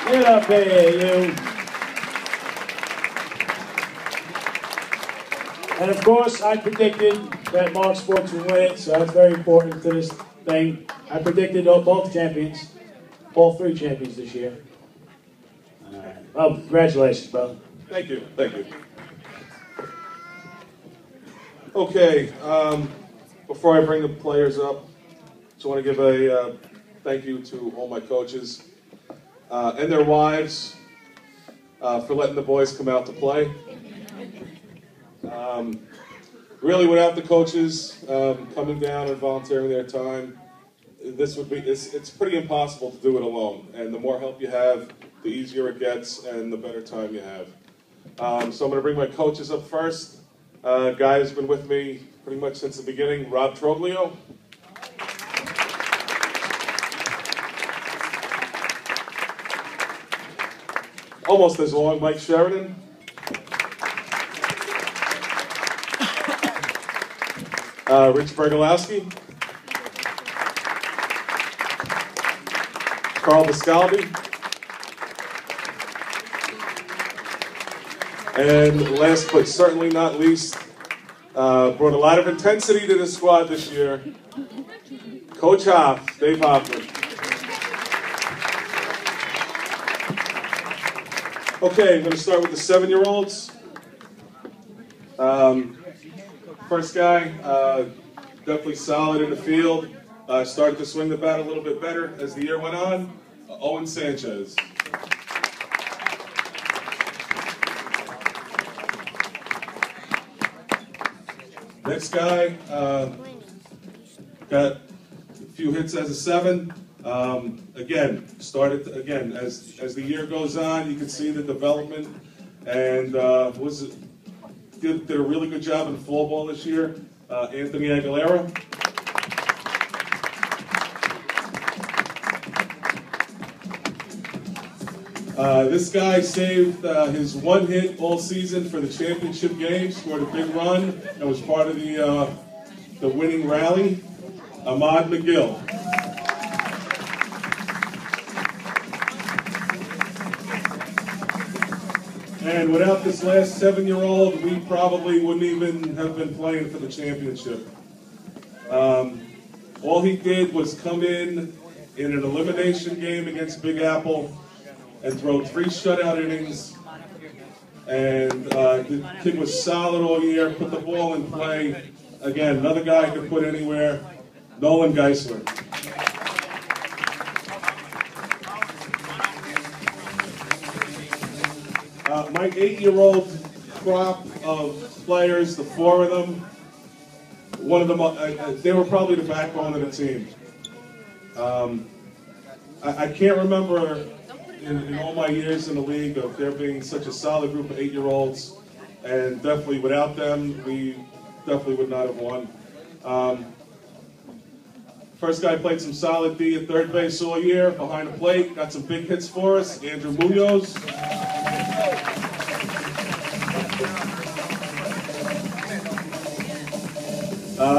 Get up here, you. And of course, I predicted that Mark Sports would win it, so that's very important to this thing. I predicted both champions, all three champions this year. Well, congratulations, brother. Thank you, thank you. Okay, before I bring the players up, just want to give a thank you to all my coaches and their wives for letting the boys come out to play. Really, without the coaches coming down and volunteering their time, it's pretty impossible to do it alone. And the more help you have, the easier it gets and the better time you have. So I'm going to bring my coaches up first. Guy who's been with me pretty much since the beginning, Rob Troglio. Almost as long, Mike Sheridan. Rich Bergalowski. Carl Biscaldi. And last but certainly not least, brought a lot of intensity to the squad this year, Coach Hoff, Dave Hoffman. Okay, I'm going to start with the 7-year-olds. First guy, definitely solid in the field. Started to swing the bat a little bit better as the year went on. Owen Sanchez. Next guy, got a few hits as a 7. Again, as the year goes on, you can see the development, and did a really good job in fall ball this year. Anthony Aguilera. This guy saved his 1 hit all season for the championship game, scored a big run, and was part of the winning rally. Ahmad McGill. And without this last 7-year-old, we probably wouldn't even have been playing for the championship. All he did was come in an elimination game against Big Apple and throw 3 shutout innings. And the kid was solid all year, put the ball in play. Again, another guy could put anywhere, Nolan Geisler. My 8-year-old crop of players, the 4 of them, one of them, they were probably the backbone of the team. I can't remember in all my years in the league of there being such a solid group of 8-year-olds, and definitely without them, we definitely would not have won. First guy played some solid D at third base all year, behind the plate, got some big hits for us, Andrew Munoz.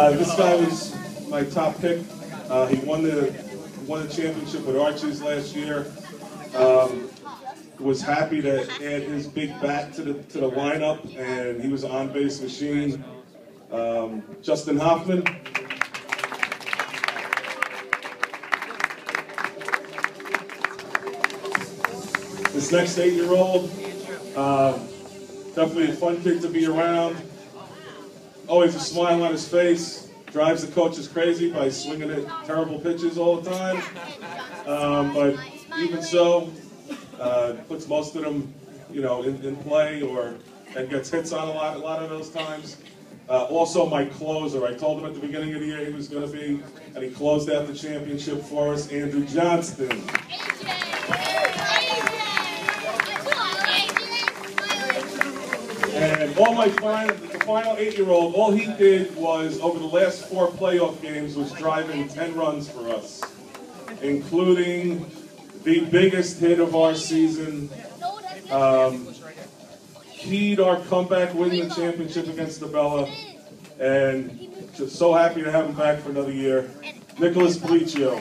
This guy was my top pick. He won the championship with Archie's last year. Was happy to add his big bat to the lineup, and he was an on-base machine. Justin Hoffman. This next 8-year-old, definitely a fun kid to be around. Always a smile on his face. Drives the coaches crazy by swinging at terrible pitches all the time. But even so, puts most of them, in play and gets hits on a lot of those times. Also, my closer. I told him at the beginning of the year he was going to be, and he closed out the championship for us. Andrew Johnston. And the final 8-year-old, all he did was, over the last 4 playoff games, was drive in 10 runs for us, including the biggest hit of our season, keyed our comeback, winning the championship against the Bella, and just so happy to have him back for another year. Nicholas Policcio.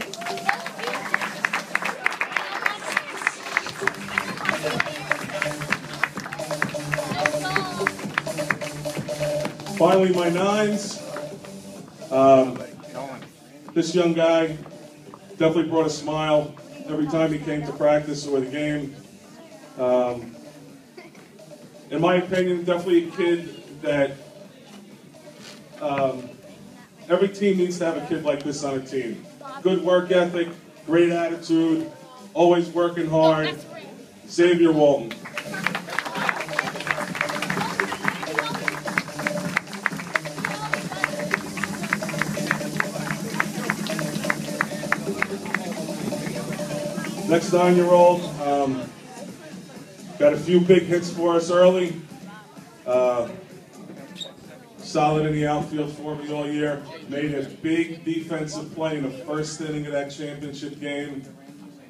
Finally, my nines. This young guy definitely brought a smile every time he came to practice or the game. In my opinion, definitely a kid that every team needs to have a kid like this on a team. Good work ethic, great attitude, always working hard. Xavier Walton. Next 9-year-old, got a few big hits for us early. Solid in the outfield for me all year. Made a big defensive play in the first inning of that championship game.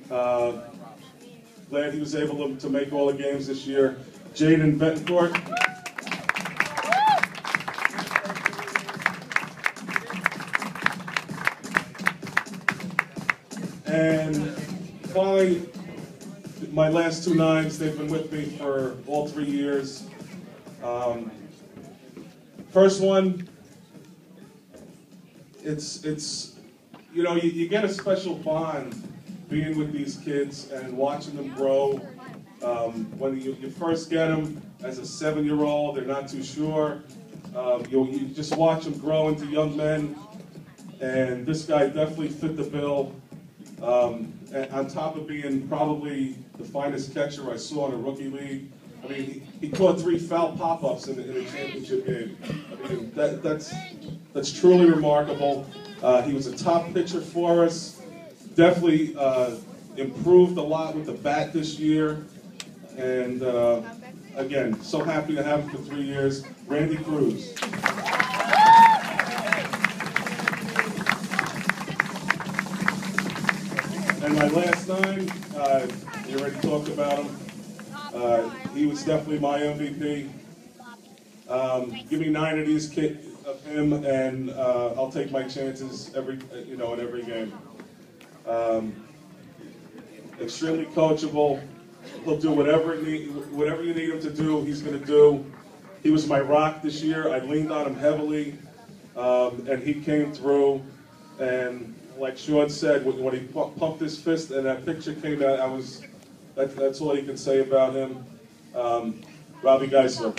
Glad he was able to make all the games this year. Jaden Betancourt. And finally, my last two nines, they've been with me for all 3 years. First one, it's you know, you get a special bond being with these kids and watching them grow. When you first get them as a 7-year-old, they're not too sure. You just watch them grow into young men, and this guy definitely fit the bill. And on top of being probably the finest catcher I saw in a rookie league, I mean, he caught 3 foul pop-ups in a championship game. I mean, that's truly remarkable. He was a top pitcher for us. Definitely improved a lot with the bat this year. And again, so happy to have him for 3 years. Randy Cruz. And my last 9, you already talked about him. He was definitely my MVP. Give me 9 of these of him, and I'll take my chances in every game. Extremely coachable. He'll do whatever you need him to do. He's going to do. He was my rock this year. I leaned on him heavily, and he came through. And like Sean said, when he pumped his fist and that picture came out, that's all you can say about him. Robbie Geisler.